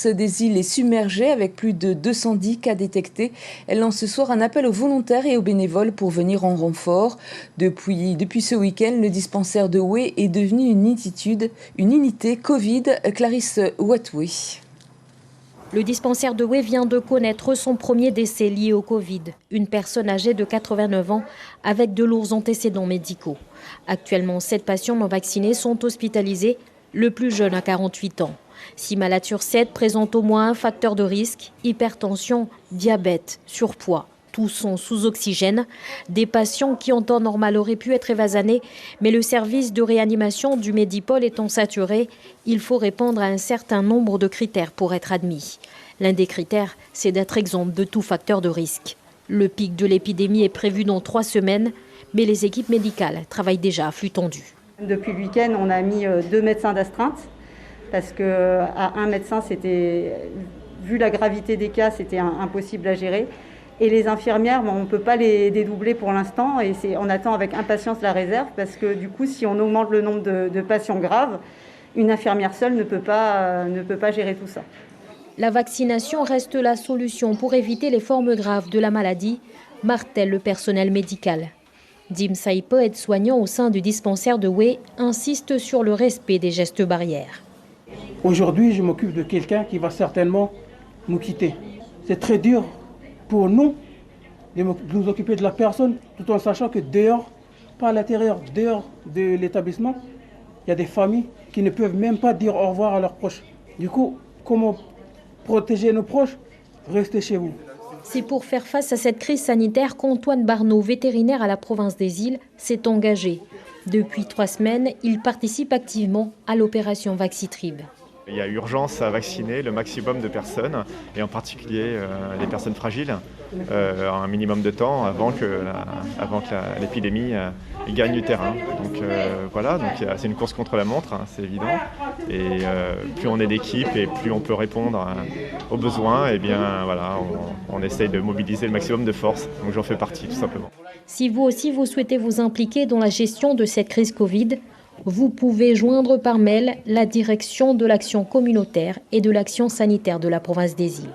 Des îles est submergée avec plus de 210 cas détectés. Elle lance ce soir un appel aux volontaires et aux bénévoles pour venir en renfort. Depuis ce week-end, le dispensaire de Houé est devenu une unité Covid. Clarisse Ouatoué. Le dispensaire de Houé vient de connaître son premier décès lié au Covid. Une personne âgée de 89 ans avec de lourds antécédents médicaux. Actuellement, 7 patients non vaccinés sont hospitalisés, le plus jeune à 48 ans. 6 malades sur 7 présentent au moins un facteur de risque, hypertension, diabète, surpoids. Tous sont sous oxygène. Des patients qui en temps normal auraient pu être évasés, mais le service de réanimation du Medipôle étant saturé, il faut répondre à un certain nombre de critères pour être admis. L'un des critères, c'est d'être exempt de tout facteur de risque. Le pic de l'épidémie est prévu dans 3 semaines, mais les équipes médicales travaillent déjà à flux tendu. Depuis le week-end, on a mis 2 médecins d'astreinte, parce qu'à un médecin, vu la gravité des cas, c'était impossible à gérer. Et les infirmières, on ne peut pas les dédoubler pour l'instant et on attend avec impatience la réserve parce que du coup, si on augmente le nombre de patients graves, une infirmière seule ne peut pas gérer tout ça. La vaccination reste la solution pour éviter les formes graves de la maladie, martèle le personnel médical. Dim Saipo, aide-soignant au sein du dispensaire de Houé, insiste sur le respect des gestes barrières. Aujourd'hui, je m'occupe de quelqu'un qui va certainement nous quitter. C'est très dur pour nous de nous occuper de la personne, tout en sachant que dehors, pas à l'intérieur, dehors de l'établissement, il y a des familles qui ne peuvent même pas dire au revoir à leurs proches. Du coup, comment protéger nos proches? Restez chez vous. C'est pour faire face à cette crise sanitaire qu'Antoine Barneau, vétérinaire à la province des Îles, s'est engagé. Depuis 3 semaines, il participe activement à l'opération Vaxitrib. Il y a urgence à vacciner le maximum de personnes, et en particulier les personnes fragiles, un minimum de temps avant que l'épidémie gagne du terrain. Donc voilà, c'est une course contre la montre, hein, c'est évident. Et plus on est d'équipe et plus on peut répondre aux besoins, et bien voilà, on essaye de mobiliser le maximum de force. Donc j'en fais partie tout simplement. Si vous aussi vous souhaitez vous impliquer dans la gestion de cette crise Covid, vous pouvez joindre par mail la direction de l'action communautaire et de l'action sanitaire de la province des Îles.